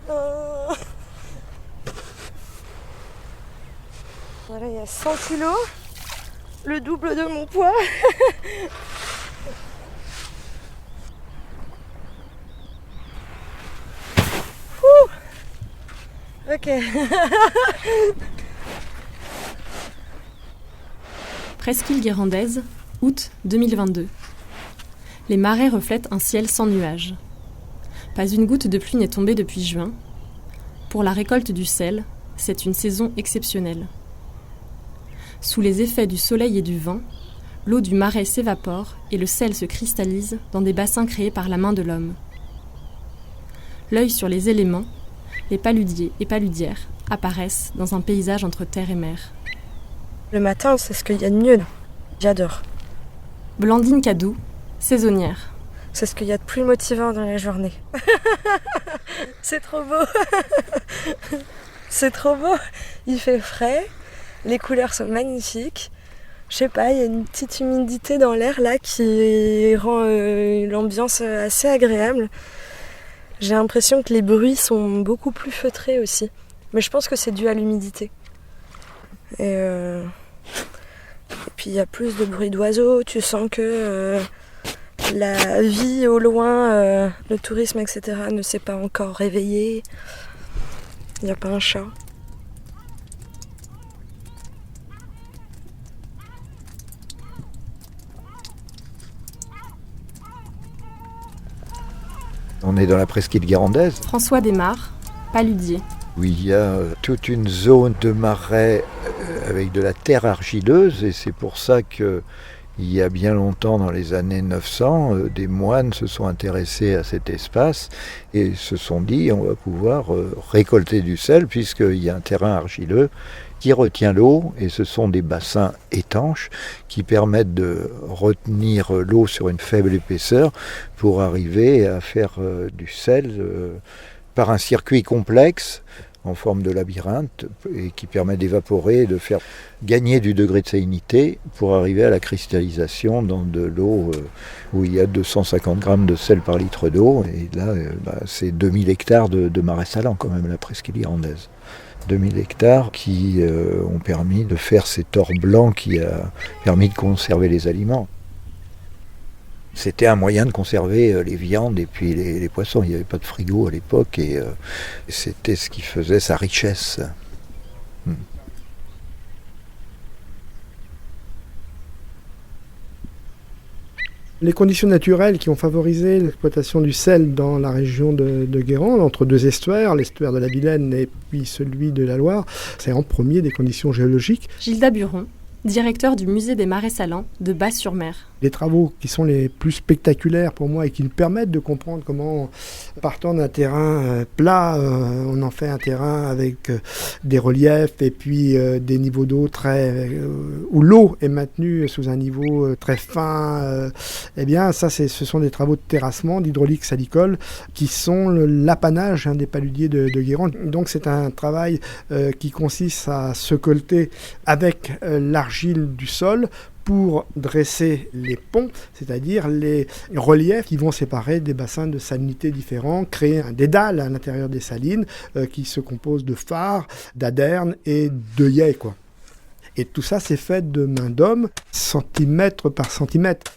Oh. Voilà, il y a 100 kilos, le double de mon poids. Ok. Presqu'île Guérandaise, août 2022. Les marais reflètent un ciel sans nuages. Pas une goutte de pluie n'est tombée depuis juin. Pour la récolte du sel, c'est une saison exceptionnelle. Sous les effets du soleil et du vent, l'eau du marais s'évapore et le sel se cristallise dans des bassins créés par la main de l'homme. L'œil sur les éléments, les paludiers et paludières apparaissent dans un paysage entre terre et mer. Le matin, c'est ce qu'il y a de mieux là. J'adore. Blandine Cadou, saisonnière. C'est ce qu'il y a de plus motivant dans la journée. C'est trop beau. C'est trop beau. Il fait frais, les couleurs sont magnifiques. Je sais pas, il y a une petite humidité dans l'air là qui rend l'ambiance assez agréable. J'ai l'impression que les bruits sont beaucoup plus feutrés aussi. Mais je pense que c'est dû à l'humidité. Et puis il y a plus de bruit d'oiseaux, tu sens que la vie au loin, le tourisme, etc. ne s'est pas encore réveillé. Il n'y a pas un chat. On est dans la presqu'île guérandaise. François Desmar, paludier. Où il y a toute une zone de marais avec de la terre argileuse, et c'est pour ça que il y a bien longtemps, dans les années 900, des moines se sont intéressés à cet espace et se sont dit on va pouvoir récolter du sel puisqu'il y a un terrain argileux qui retient l'eau, et ce sont des bassins étanches qui permettent de retenir l'eau sur une faible épaisseur pour arriver à faire du sel par un circuit complexe en forme de labyrinthe et qui permet d'évaporer et de faire gagner du degré de salinité pour arriver à la cristallisation dans de l'eau où il y a 250 grammes de sel par litre d'eau. Et là, c'est 2000 hectares de marais salants quand même, la presqu'île guérandaise. 2000 hectares qui ont permis de faire cet or blanc qui a permis de conserver les aliments. C'était un moyen de conserver les viandes et puis les poissons. Il n'y avait pas de frigo à l'époque et c'était ce qui faisait sa richesse. Les conditions naturelles qui ont favorisé l'exploitation du sel dans la région de Guérande, entre deux estuaires, l'estuaire de la Vilaine et puis celui de la Loire, c'est en premier des conditions géologiques. Gilda Buron, directeur du musée des marais salants de Bas-sur-Mer. Les travaux qui sont les plus spectaculaires pour moi et qui nous permettent de comprendre comment, partant d'un terrain plat, on en fait un terrain avec des reliefs et puis des niveaux d'eau où l'eau est maintenue sous un niveau très fin. Eh bien, ça, ce sont des travaux de terrassement, d'hydraulique salicole, qui sont l'apanage des paludiers de Guérande. Donc, c'est un travail qui consiste à se colter avec l'argile du sol pour dresser les ponts, c'est-à-dire les reliefs qui vont séparer des bassins de salinité différents, créer un dédale à l'intérieur des salines qui se compose de phares, d'adernes et d'œillets, quoi. Et tout ça, c'est fait de main d'homme, centimètre par centimètre.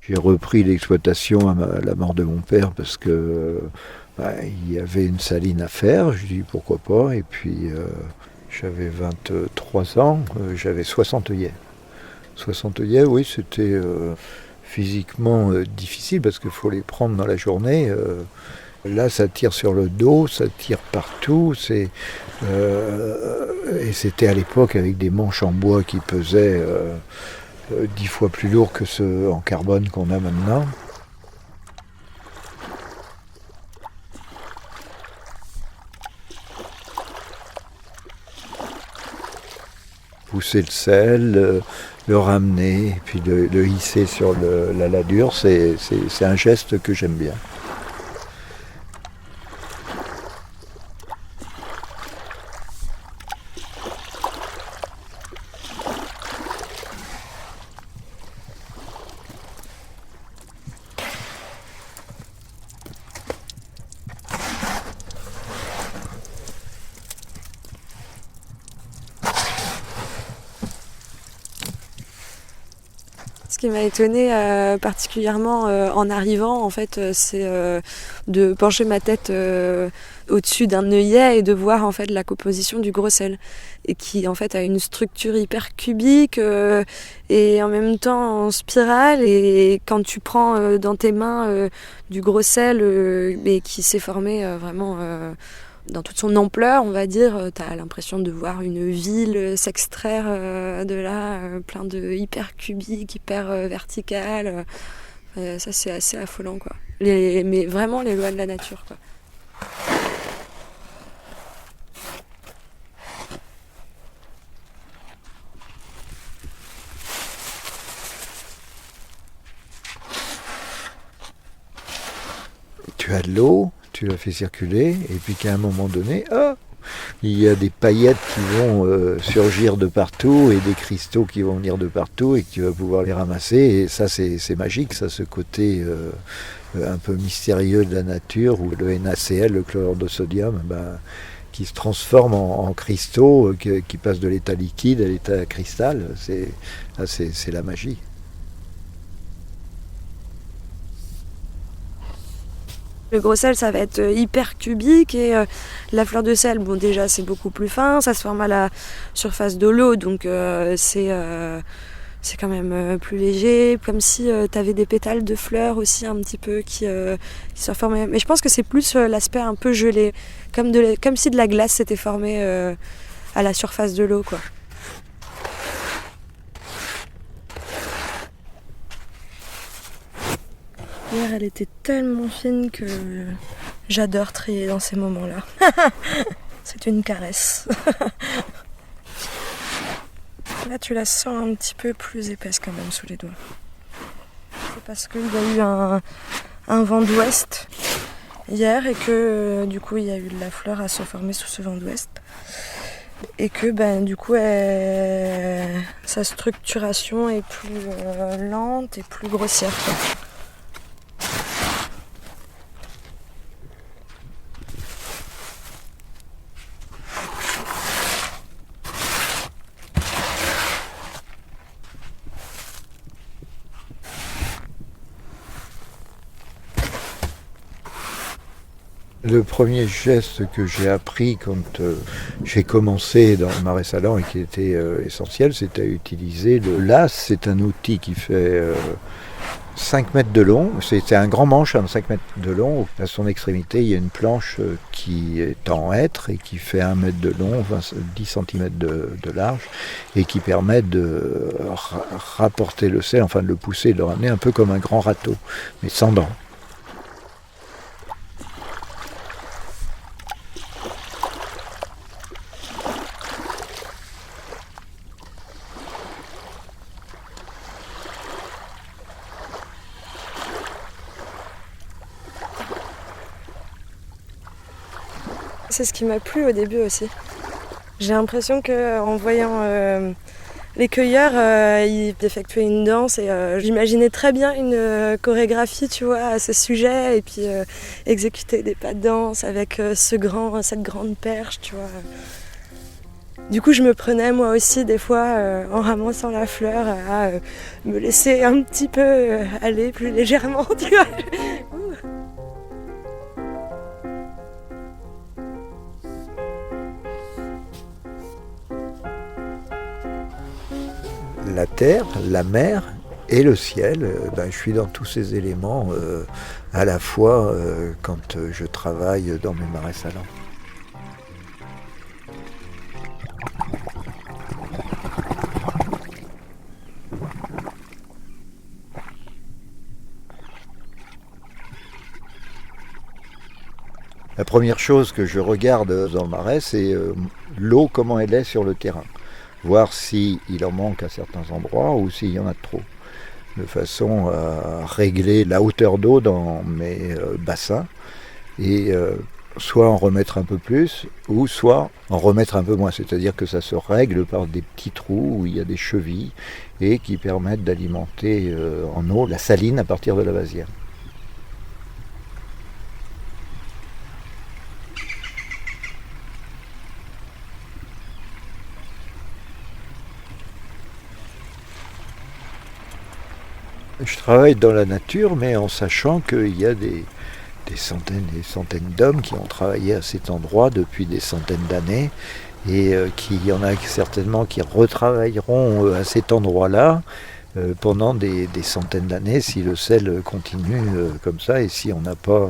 J'ai repris l'exploitation à la mort de mon père parce que il y avait une saline à faire. Je dis pourquoi pas. Et puis j'avais 23 ans, j'avais 60 œillets. 60 œillets, oui, c'était physiquement difficile parce qu'il faut les prendre dans la journée. Là, ça tire sur le dos, ça tire partout. Et c'était à l'époque avec des manches en bois qui pesaient 10 fois plus lourds que ceux en carbone qu'on a maintenant. Pousser le sel, le ramener, et puis le hisser sur la ladure, c'est un geste que j'aime bien. qui m'a étonnée particulièrement en arrivant, en fait, c'est de pencher ma tête au-dessus d'un œillet et de voir en fait la composition du gros sel, et qui en fait a une structure hyper cubique et en même temps en spirale. Et quand tu prends dans tes mains du gros sel, mais qui s'est formé vraiment dans toute son ampleur, on va dire, t'as l'impression de voir une ville s'extraire de là, plein de hyper cubiques, hyper verticales. Ça, c'est assez affolant, quoi. Mais vraiment les lois de la nature, quoi. Tu as de l'eau, tu la fais circuler, et puis qu'à un moment donné, il y a des paillettes qui vont surgir de partout, et des cristaux qui vont venir de partout, et que tu vas pouvoir les ramasser. Et ça, c'est magique, ça, ce côté un peu mystérieux de la nature, où le NaCl, le chlorure de sodium, qui se transforme en cristaux, qui passe de l'état liquide à l'état cristal. C'est la magie. Le gros sel, ça va être hyper cubique, et la fleur de sel, bon, déjà c'est beaucoup plus fin, ça se forme à la surface de l'eau, donc c'est quand même plus léger, comme si tu avais des pétales de fleurs aussi un petit peu qui se formaient. Mais je pense que c'est plus l'aspect un peu gelé, comme si de la glace s'était formée à la surface de l'eau, quoi. Hier, elle était tellement fine que j'adore trier dans ces moments-là. C'est une caresse. Là, tu la sens un petit peu plus épaisse quand même sous les doigts. C'est parce qu'il y a eu un vent d'ouest hier, et que du coup, il y a eu de la fleur à se former sous ce vent d'ouest. Et que du coup, sa structuration est plus lente et plus grossière, quoi. Le premier geste que j'ai appris quand j'ai commencé dans le Marais Salants, et qui était essentiel, c'était à utiliser le lasse. C'est un outil qui fait 5 mètres de long. C'est un grand manche, 5 mètres de long. À son extrémité, il y a une planche qui est en hêtre et qui fait 1 mètre de long, 10 cm de large, et qui permet de rapporter le sel, enfin de le pousser, de le ramener un peu comme un grand râteau, mais sans dents. C'est ce qui m'a plu au début aussi. J'ai l'impression qu'en voyant les cueilleurs, ils effectuaient une danse, et j'imaginais très bien une chorégraphie, tu vois, à ce sujet, et puis exécuter des pas de danse avec cette grande perche, tu vois. Du coup, je me prenais moi aussi des fois, en ramassant la fleur, à me laisser un petit peu aller plus légèrement, tu vois. La terre, la mer et le ciel, je suis dans tous ces éléments à la fois quand je travaille dans mes marais salants. La première chose que je regarde dans le marais, c'est l'eau, comment elle est sur le terrain. Voir s'il en manque à certains endroits ou s'il y en a trop, de façon à régler la hauteur d'eau dans mes bassins, et soit en remettre un peu plus, ou soit en remettre un peu moins, c'est-à-dire que ça se règle par des petits trous où il y a des chevilles, et qui permettent d'alimenter en eau la saline à partir de la vasière. Je travaille dans la nature, mais en sachant qu'il y a des centaines et des centaines d'hommes qui ont travaillé à cet endroit depuis des centaines d'années et qu'il y en a certainement qui retravailleront à cet endroit-là pendant des centaines d'années si le sel continue comme ça et si on n'a pas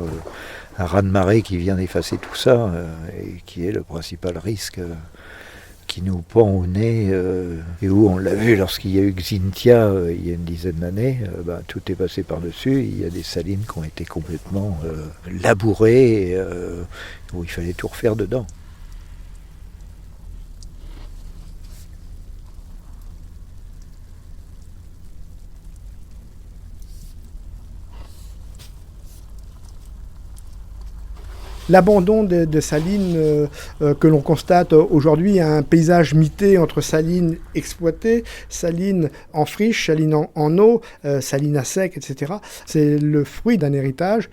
un raz-de-marée qui vient d'effacer tout ça et qui est le principal risque qui nous pend au nez et où on l'a vu lorsqu'il y a eu Xynthia il y a une dizaine d'années, tout est passé par-dessus. Il y a des salines qui ont été complètement labourées où il fallait tout refaire dedans. L'abandon de salines que l'on constate aujourd'hui, un paysage mité entre salines exploitées, salines en friche, salines en eau, salines à sec, etc. C'est le fruit d'un héritage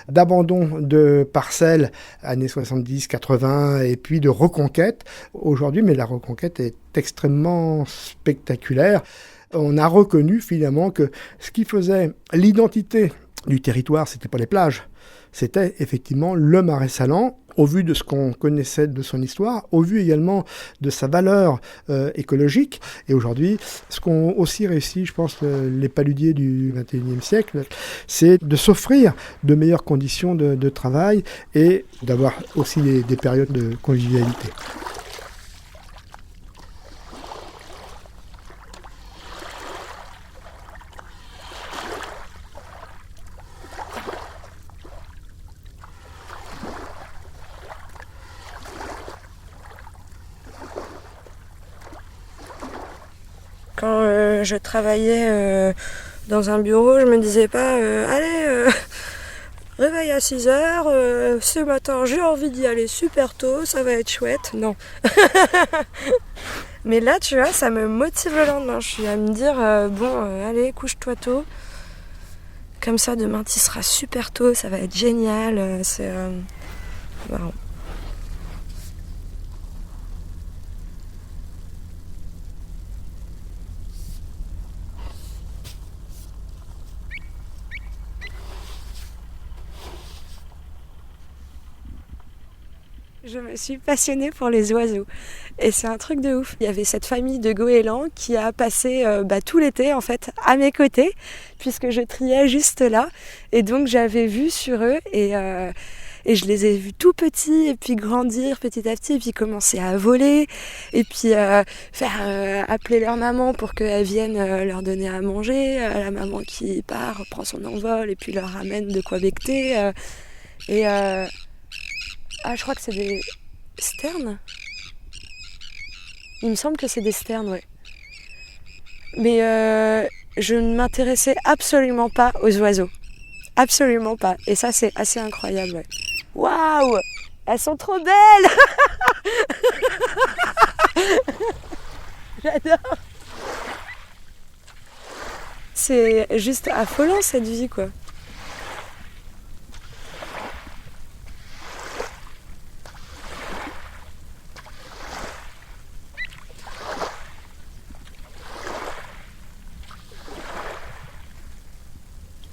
d'abandon de parcelles années 70-80 et puis de reconquête aujourd'hui, mais la reconquête est extrêmement spectaculaire. On a reconnu finalement que ce qui faisait l'identité du territoire, c'était pas les plages. C'était effectivement le Marais Sallant, au vu de ce qu'on connaissait de son histoire, au vu également de sa valeur écologique. Et aujourd'hui, ce qu'ont aussi réussi, je pense, les paludiers du XXIe siècle, c'est de s'offrir de meilleures conditions de travail et d'avoir aussi des périodes de convivialité. Quand je travaillais dans un bureau, je me disais pas allez, réveil à 6h, ce matin j'ai envie d'y aller super tôt, ça va être chouette. Non. Mais là, tu vois, ça me motive le lendemain. Je suis à me dire allez, couche-toi tôt. Comme ça, demain, tu seras super tôt, ça va être génial. C'est marrant. Je me suis passionnée pour les oiseaux et c'est un truc de ouf. Il y avait cette famille de goélands qui a passé tout l'été en fait à mes côtés puisque je triais juste là et donc j'avais vu sur eux et je les ai vus tout petits et puis grandir petit à petit et puis commencer à voler et puis faire appeler leur maman pour qu'elle vienne leur donner à manger. La maman qui part, prend son envol et puis leur ramène de quoi becqueter je crois que c'est des sternes. Il me semble que c'est des sternes, ouais. Mais je ne m'intéressais absolument pas aux oiseaux. Absolument pas. Et ça, c'est assez incroyable, ouais. Waouh! Elles sont trop belles! J'adore! C'est juste affolant, cette vie, quoi.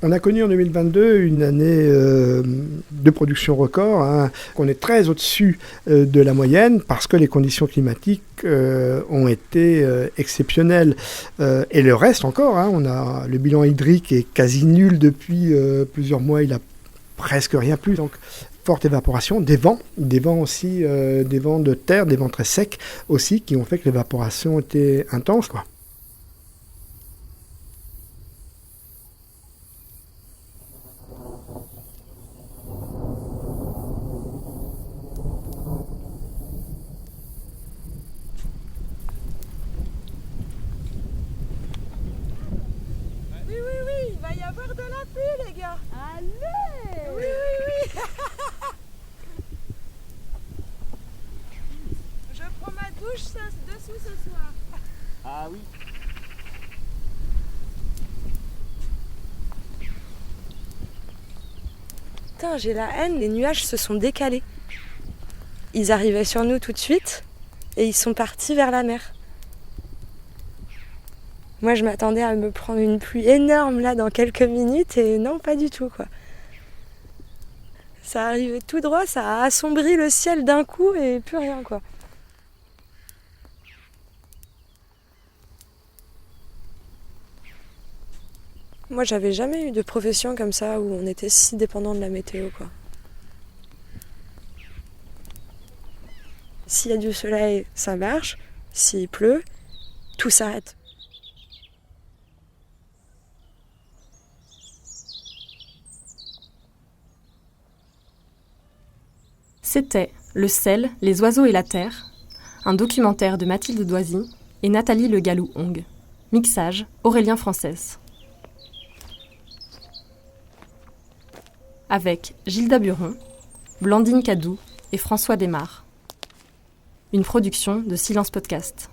On a connu en 2022 une année de production record, qu'on est très au-dessus de la moyenne parce que les conditions climatiques ont été exceptionnelles. Et le reste encore, le bilan hydrique est quasi nul depuis plusieurs mois, il a presque rien plu. Donc forte évaporation, des vents aussi, des vents de terre, des vents très secs aussi qui ont fait que l'évaporation était intense, quoi. Dessous ce soir. Ah oui. Putain, j'ai la haine, les nuages se sont décalés. Ils arrivaient sur nous tout de suite et ils sont partis vers la mer. Moi, je m'attendais à me prendre une pluie énorme là dans quelques minutes et non, pas du tout, quoi. Ça arrivait tout droit, ça a assombri le ciel d'un coup et plus rien, quoi. Moi, j'avais jamais eu de profession comme ça où on était si dépendant de la météo, quoi. S'il y a du soleil, ça marche. S'il pleut, tout s'arrête. C'était Le sel, les oiseaux et la terre, un documentaire de Mathilde Doisy et Nathalie Le Gallou-Hong. Mixage, Aurélien Frances. Avec Gilda Buron, Blandine Cadou et François Desmar. Une production de Silence Podcast.